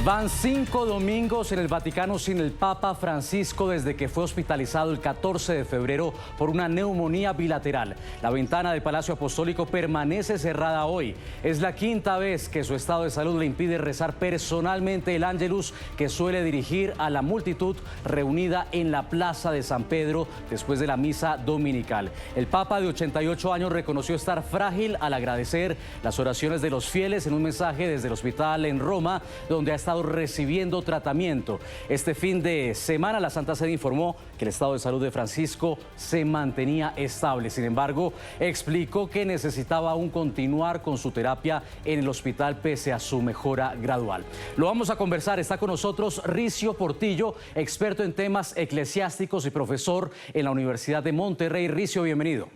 Van 5 domingos en el Vaticano sin el Papa Francisco desde que fue hospitalizado el 14 de febrero por una neumonía bilateral. La ventana del Palacio Apostólico permanece cerrada hoy. Es la quinta vez que su estado de salud le impide rezar personalmente el Ángelus que suele dirigir a la multitud reunida en la Plaza de San Pedro después de la misa dominical. El Papa de 88 años reconoció estar frágil al agradecer las oraciones de los fieles en un mensaje desde el hospital en Roma, donde ha estado recibiendo tratamiento. Este fin de semana la Santa Sede informó que el estado de salud de Francisco se mantenía estable. Sin embargo, explicó que necesitaba aún continuar con su terapia en el hospital pese a su mejora gradual. Lo vamos a conversar. Está con nosotros Ricio Portillo, experto en temas eclesiásticos y profesor en la Universidad de Monterrey. Ricio, bienvenido.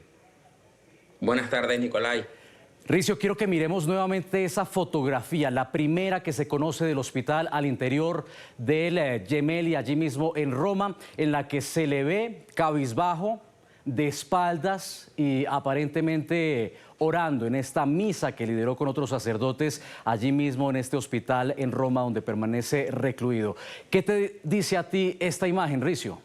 Buenas tardes, Nicolai. Ricio, quiero que miremos nuevamente esa fotografía, la primera que se conoce del hospital al interior del Gemelli, allí mismo en Roma, en la que se le ve cabizbajo, de espaldas y aparentemente orando en esta misa que lideró con otros sacerdotes allí mismo en este hospital en Roma, donde permanece recluido. ¿Qué te dice a ti esta imagen, Ricio?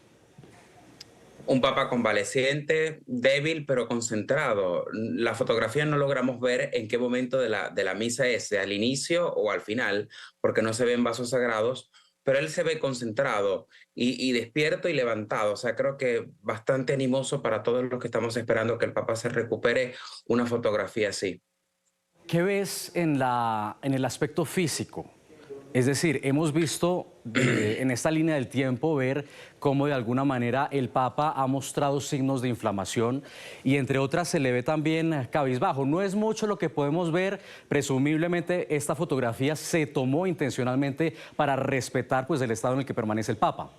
Un papa convaleciente, débil pero concentrado. La fotografía no logramos ver en qué momento de la misa es, al inicio o al final, porque no se ven vasos sagrados, pero él se ve concentrado y despierto y levantado. O sea, creo que bastante animoso para todos los que estamos esperando que el papa se recupere, una fotografía así. ¿Qué ves en el aspecto físico? Es decir, hemos visto en esta línea del tiempo ver cómo de alguna manera el Papa ha mostrado signos de inflamación y entre otras se le ve también cabizbajo. No es mucho lo que podemos ver, presumiblemente esta fotografía se tomó intencionalmente para respetar pues el estado en el que permanece el Papa.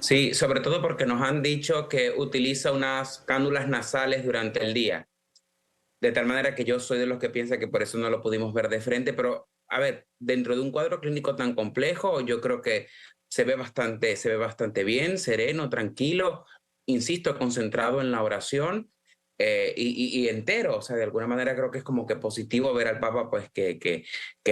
Sí, sobre todo porque nos han dicho que utiliza unas cánulas nasales durante el día. De tal manera que yo soy de los que piensa que por eso no lo pudimos ver de frente, pero a ver, dentro de un cuadro clínico tan complejo, yo creo que se ve bastante bien, sereno, tranquilo, insisto, concentrado en la oración y entero. O sea, de alguna manera creo que es como que positivo ver al Papa, pues que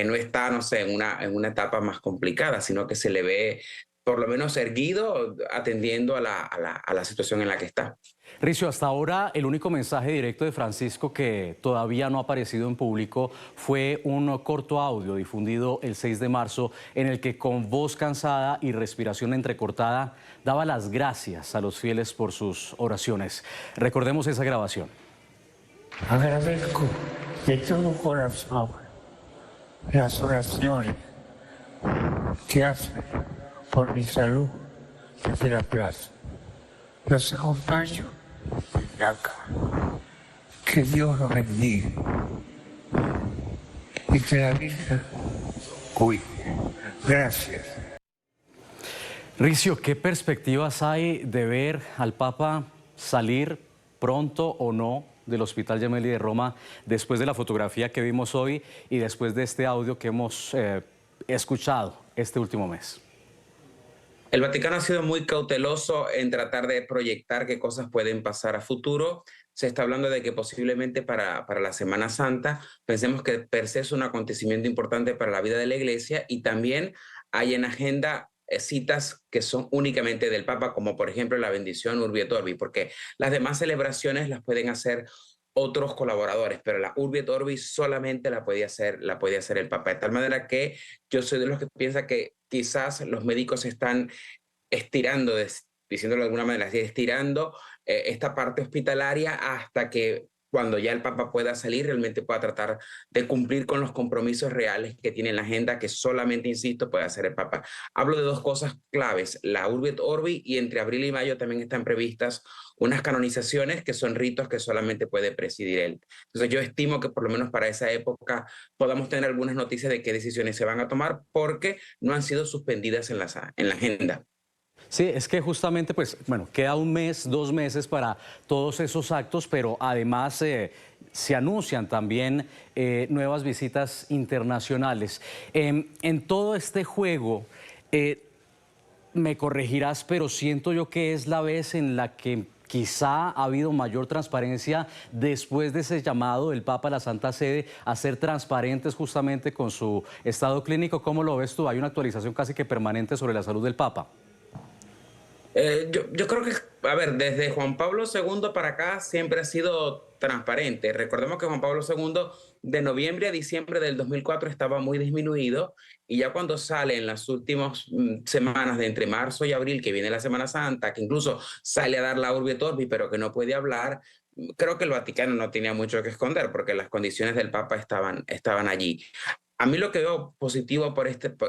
no está, no sé, en una etapa más complicada, sino que se le ve por lo menos erguido, atendiendo a la situación en la que está. Ricio, hasta ahora el único mensaje directo de Francisco que todavía no ha aparecido en público fue un corto audio difundido el 6 de marzo en el que con voz cansada y respiración entrecortada daba las gracias a los fieles por sus oraciones. Recordemos esa grabación. Agradezco de todo corazón las oraciones que hacen por mi salud desde la plaza. Los acompaño desde acá. Que Dios los bendiga y que la Virgen cuide. Gracias. Ricio, ¿qué perspectivas hay de ver al Papa salir pronto o no del Hospital Gemelli de Roma después de la fotografía que vimos hoy y después de este audio que hemos escuchado este último mes? El Vaticano ha sido muy cauteloso en tratar de proyectar qué cosas pueden pasar a futuro. Se está hablando de que posiblemente para la Semana Santa, pensemos que per se es un acontecimiento importante para la vida de la Iglesia y también hay en agenda citas que son únicamente del Papa, como por ejemplo la bendición Urbi et Orbi, porque las demás celebraciones las pueden hacer otros colaboradores, pero la Urbi et Orbi solamente la podía hacer el Papa. De tal manera que yo soy de los que piensa que quizás los médicos están estirando, diciéndolo de alguna manera, estirando esta parte hospitalaria hasta que cuando ya el Papa pueda salir, realmente pueda tratar de cumplir con los compromisos reales que tiene en la agenda, que solamente, insisto, puede hacer el Papa. Hablo de dos cosas claves, la Urbi et Orbi, y entre abril y mayo también están previstas unas canonizaciones que son ritos que solamente puede presidir él. Entonces yo estimo que por lo menos para esa época podamos tener algunas noticias de qué decisiones se van a tomar porque no han sido suspendidas en la agenda. Sí, es que justamente, pues, bueno, queda un mes, 2 meses para todos esos actos, pero además se anuncian también nuevas visitas internacionales. En todo este juego, me corregirás, pero siento yo que es la vez en la que quizá ha habido mayor transparencia después de ese llamado del Papa a la Santa Sede a ser transparentes justamente con su estado clínico. ¿Cómo lo ves tú? Hay una actualización casi que permanente sobre la salud del Papa. Yo creo que, a ver, desde Juan Pablo II para acá siempre ha sido transparente. Recordemos que Juan Pablo II de noviembre a diciembre del 2004 estaba muy disminuido y ya cuando sale en las últimas semanas de entre marzo y abril, que viene la Semana Santa, que incluso sale a dar la Urbi et Orbi, pero que no puede hablar, creo que el Vaticano no tenía mucho que esconder porque las condiciones del Papa estaban allí. A mí lo que veo positivo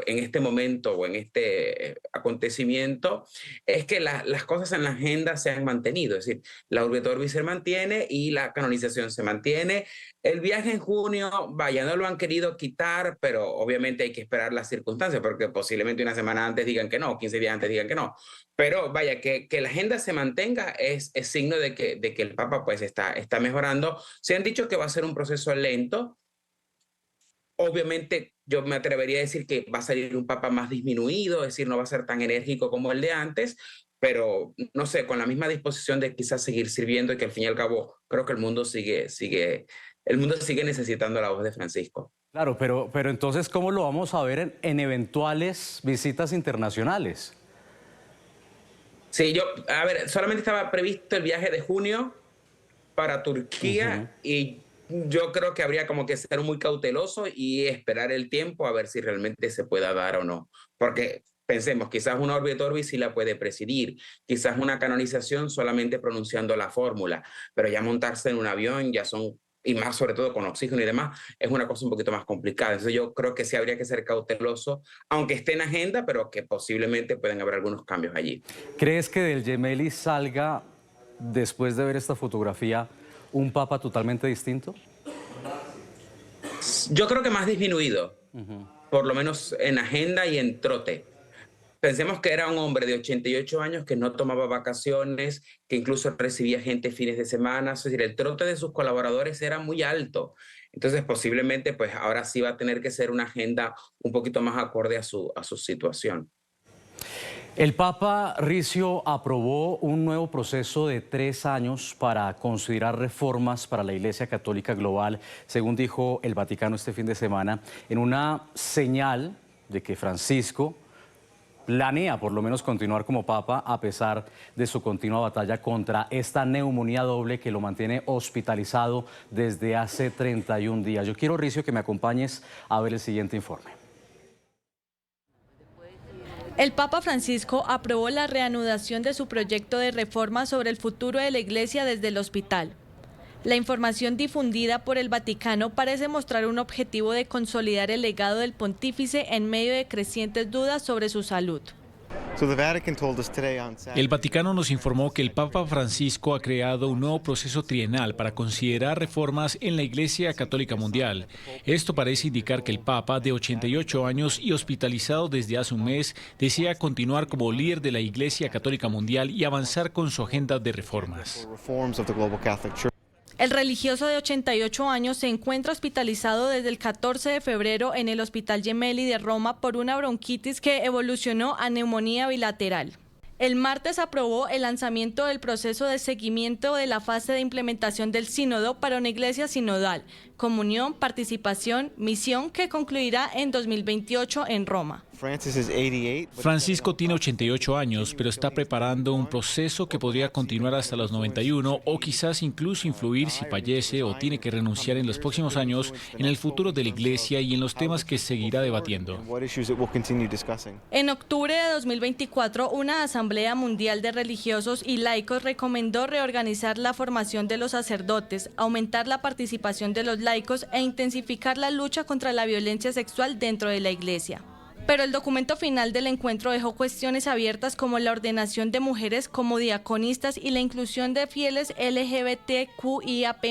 en este momento o en este acontecimiento es que las cosas en la agenda se han mantenido. Es decir, la Urbi et Orbi se mantiene y la canonización se mantiene. El viaje en junio, vaya, no lo han querido quitar, pero obviamente hay que esperar las circunstancias porque posiblemente una semana antes digan que no, 15 días antes digan que no. Pero vaya, que la agenda se mantenga es signo de que el Papa pues está mejorando. Se han dicho que va a ser un proceso lento. Obviamente yo me atrevería a decir que va a salir un papa más disminuido, es decir, no va a ser tan enérgico como el de antes, pero no sé, con la misma disposición de quizás seguir sirviendo y que al fin y al cabo creo que el mundo sigue necesitando la voz de Francisco. Claro, pero entonces, ¿cómo lo vamos a ver en eventuales visitas internacionales? Sí, a ver, solamente estaba previsto el viaje de junio para Turquía y yo creo que habría como que ser muy cauteloso y esperar el tiempo a ver si realmente se pueda dar o no. Porque pensemos, quizás una Urbi et Orbi sí la puede presidir, quizás una canonización solamente pronunciando la fórmula, pero ya montarse en un avión ya son, y más sobre todo con oxígeno y demás, es una cosa un poquito más complicada. Entonces yo creo que sí habría que ser cauteloso, aunque esté en agenda, pero que posiblemente pueden haber algunos cambios allí. ¿Crees que del Gemelli salga, después de ver esta fotografía, un papa totalmente distinto? Yo creo que más disminuido, por lo menos en agenda y en trote. Pensemos que era un hombre de 88 años que no tomaba vacaciones, que incluso recibía gente fines de semana, es decir, el trote de sus colaboradores era muy alto. Entonces posiblemente pues ahora sí va a tener que ser una agenda un poquito más acorde a su situación. El Papa Ricio aprobó un nuevo proceso de 3 años para considerar reformas para la Iglesia Católica Global, según dijo el Vaticano este fin de semana, en una señal de que Francisco planea por lo menos continuar como Papa a pesar de su continua batalla contra esta neumonía doble que lo mantiene hospitalizado desde hace 31 días. Yo quiero, Ricio, que me acompañes a ver el siguiente informe. El Papa Francisco aprobó la reanudación de su proyecto de reforma sobre el futuro de la Iglesia desde el hospital. La información difundida por el Vaticano parece mostrar un objetivo de consolidar el legado del pontífice en medio de crecientes dudas sobre su salud. El Vaticano nos informó que el Papa Francisco ha creado un nuevo proceso trienal para considerar reformas en la Iglesia Católica Mundial. Esto parece indicar que el Papa, de 88 años y hospitalizado desde hace un mes, desea continuar como líder de la Iglesia Católica Mundial y avanzar con su agenda de reformas. El religioso de 88 años se encuentra hospitalizado desde el 14 de febrero en el Hospital Gemelli de Roma por una bronquitis que evolucionó a neumonía bilateral. El martes aprobó el lanzamiento del proceso de seguimiento de la fase de implementación del sínodo para una iglesia sinodal, comunión, participación, misión, que concluirá en 2028 en Roma. Francisco tiene 88 años, pero está preparando un proceso que podría continuar hasta los 91 o quizás incluso influir si fallece o tiene que renunciar en los próximos años en el futuro de la Iglesia y en los temas que seguirá debatiendo. En octubre de 2024, una Asamblea Mundial de Religiosos y Laicos recomendó reorganizar la formación de los sacerdotes, aumentar la participación de los laicos e intensificar la lucha contra la violencia sexual dentro de la Iglesia. Pero el documento final del encuentro dejó cuestiones abiertas como la ordenación de mujeres como diaconistas y la inclusión de fieles LGBTQIAP+,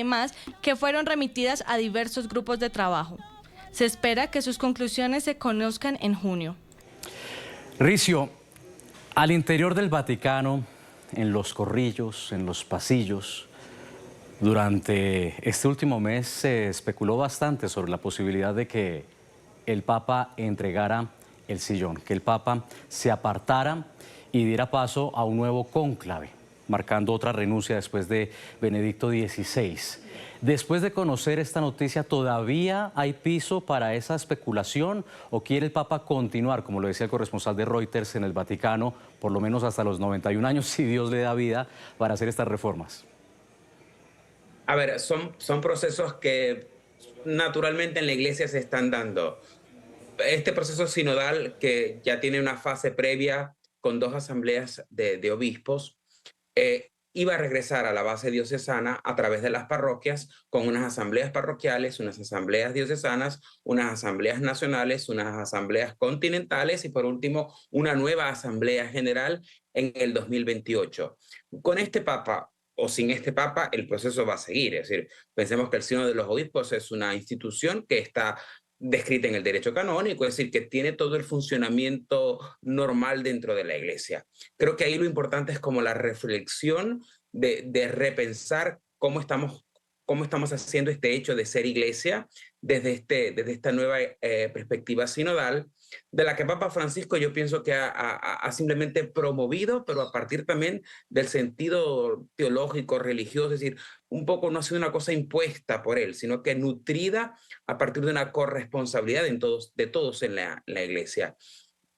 que fueron remitidas a diversos grupos de trabajo. Se espera que sus conclusiones se conozcan en junio. Ricio, al interior del Vaticano, en los corrillos, en los pasillos, durante este último mes se especuló bastante sobre la posibilidad de que el Papa entregara el sillón, que el Papa se apartara y diera paso a un nuevo cónclave. marcando otra renuncia después de Benedicto XVI. Después de conocer esta noticia, ¿todavía hay piso para esa especulación o quiere el Papa continuar, como lo decía el corresponsal de Reuters en el Vaticano, por lo menos hasta los 91 años, si Dios le da vida, para hacer estas reformas? A ver, son procesos que naturalmente en la Iglesia se están dando. Este proceso sinodal, que ya tiene una fase previa con 2 asambleas de obispos, iba a regresar a la base diocesana a través de las parroquias, con unas asambleas parroquiales, unas asambleas diocesanas, unas asambleas nacionales, unas asambleas continentales y por último una nueva asamblea general en el 2028. Con este Papa o sin este Papa, el proceso va a seguir. Es decir, pensemos que el Sínodo de los Obispos es una institución que está descrita en el derecho canónico, es decir, que tiene todo el funcionamiento normal dentro de la Iglesia. Creo que ahí lo importante es como la reflexión de repensar cómo estamos haciendo este hecho de ser Iglesia desde esta nueva perspectiva sinodal, de la que Papa Francisco yo pienso que ha simplemente promovido, pero a partir también del sentido teológico, religioso, es decir, un poco no ha sido una cosa impuesta por él, sino que nutrida a partir de una corresponsabilidad de todos en la Iglesia.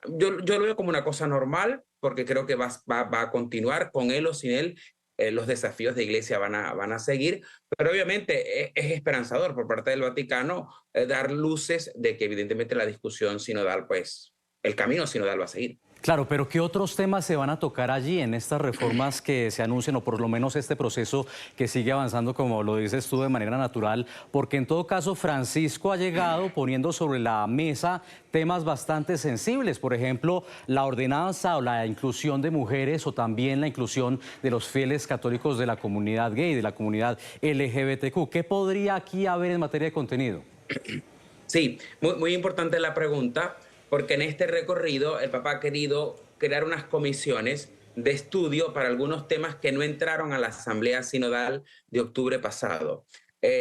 Yo lo veo como una cosa normal, porque creo que va a continuar con él o sin él. Los desafíos de Iglesia van a seguir, pero obviamente es esperanzador por parte del Vaticano dar luces de que evidentemente la discusión sinodal, pues el camino sinodal va a seguir. Claro, pero ¿qué otros temas se van a tocar allí en estas reformas que se anuncian o por lo menos este proceso que sigue avanzando, como lo dices tú, de manera natural? Porque en todo caso Francisco ha llegado poniendo sobre la mesa temas bastante sensibles, por ejemplo, la ordenanza o la inclusión de mujeres o también la inclusión de los fieles católicos de la comunidad gay, de la comunidad LGBTQ. ¿Qué podría aquí haber en materia de contenido? Sí, muy importante la pregunta, porque en este recorrido el Papa ha querido crear unas comisiones de estudio para algunos temas que no entraron a la Asamblea Sinodal de octubre pasado.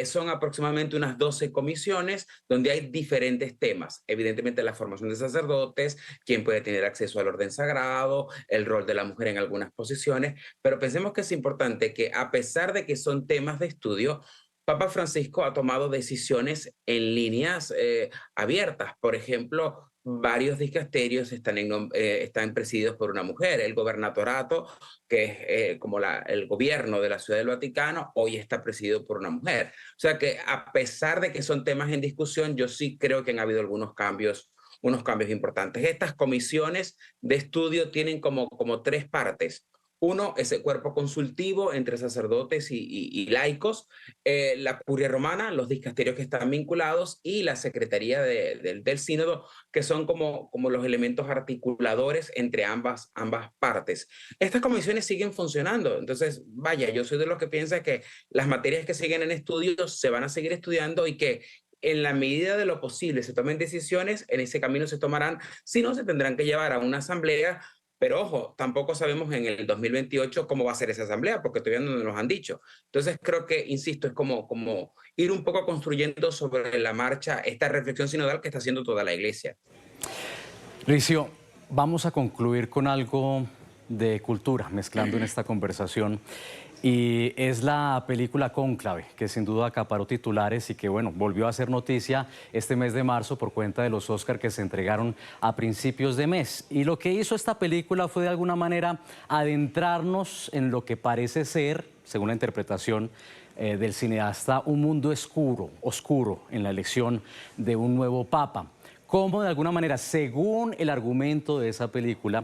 Son aproximadamente unas 12 comisiones donde hay diferentes temas. Evidentemente la formación de sacerdotes, quién puede tener acceso al orden sagrado, el rol de la mujer en algunas posiciones, pero pensemos que es importante que a pesar de que son temas de estudio, Papa Francisco ha tomado decisiones en líneas abiertas. Por ejemplo, varios dicasterios están presididos por una mujer. El gobernatorato, que es como el gobierno de la Ciudad del Vaticano, hoy está presidido por una mujer. O sea que a pesar de que son temas en discusión, yo sí creo que han habido unos cambios importantes. Estas comisiones de estudio tienen como 3 partes. Uno, ese cuerpo consultivo entre sacerdotes y laicos, la curia romana, los dicasterios que están vinculados y la secretaría del sínodo, que son como los elementos articuladores entre ambas partes. Estas comisiones siguen funcionando, entonces, vaya, yo soy de los que piensa que las materias que siguen en estudio se van a seguir estudiando y que en la medida de lo posible se tomen decisiones, en ese camino se tomarán, si no, se tendrán que llevar a una asamblea. Pero ojo, tampoco sabemos en el 2028 cómo va a ser esa asamblea, porque todavía no nos han dicho. Entonces creo que, insisto, es como ir un poco construyendo sobre la marcha esta reflexión sinodal que está haciendo toda la Iglesia. Licio, vamos a concluir con algo de cultura, mezclando en esta conversación. Y es la película Cónclave, que sin duda acaparó titulares y que, bueno, volvió a ser noticia este mes de marzo por cuenta de los Oscar que se entregaron a principios de mes. Y lo que hizo esta película fue de alguna manera adentrarnos en lo que parece ser, según la interpretación del cineasta, un mundo oscuro en la elección de un nuevo papa. Cómo de alguna manera, según el argumento de esa película,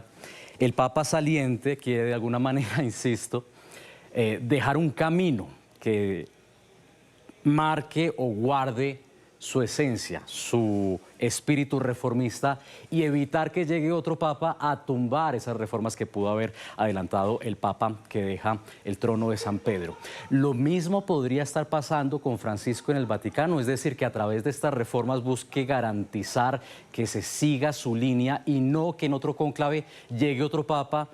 el papa saliente quiere de alguna manera, insisto, dejar un camino que marque o guarde su esencia, su espíritu reformista y evitar que llegue otro papa a tumbar esas reformas que pudo haber adelantado el papa que deja el trono de San Pedro. Lo mismo podría estar pasando con Francisco en el Vaticano, es decir, que a través de estas reformas busque garantizar que se siga su línea y no que en otro cónclave llegue otro papa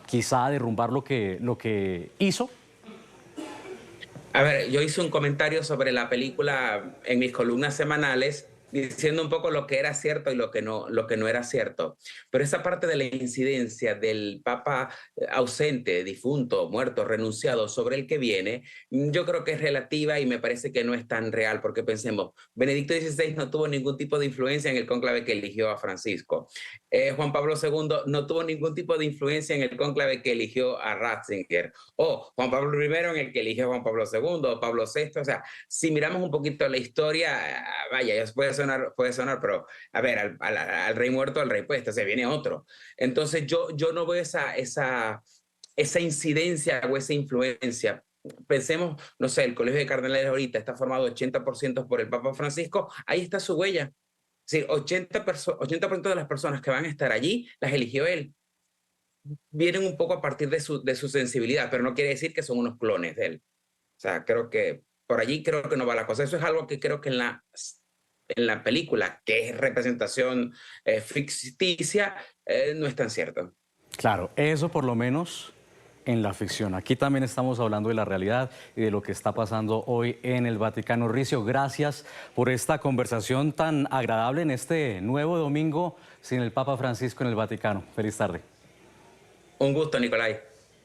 quizá a derrumbar lo que hizo. A ver, yo hice un comentario sobre la película en mis columnas semanales diciendo un poco lo que era cierto y lo que no era cierto. Pero esa parte de la incidencia del Papa ausente, difunto, muerto, renunciado, sobre el que viene, yo creo que es relativa y me parece que no es tan real, porque pensemos, Benedicto XVI no tuvo ningún tipo de influencia en el cónclave que eligió a Francisco. Juan Pablo II no tuvo ningún tipo de influencia en el cónclave que eligió a Ratzinger. O Juan Pablo I en el que eligió a Juan Pablo II, o Pablo VI. O sea, si miramos un poquito la historia, vaya, puede sonar, pero a ver, al rey muerto, al rey puesto, se viene otro. Entonces yo no veo esa incidencia o esa influencia. Pensemos, no sé, el Colegio de Cardenales ahorita está formado 80% por el Papa Francisco, ahí está su huella. Es decir, 80% de las personas que van a estar allí las eligió él. Vienen un poco a partir de su sensibilidad, pero no quiere decir que son unos clones de él. O sea, creo que por allí creo que no va la cosa. Eso es algo que creo que en la película, que es representación ficticia, no es tan cierto. Claro, eso por lo menos en la ficción. Aquí también estamos hablando de la realidad y de lo que está pasando hoy en el Vaticano. Ricio, gracias por esta conversación tan agradable en este nuevo domingo sin el Papa Francisco en el Vaticano. Feliz tarde. Un gusto, Nicolai.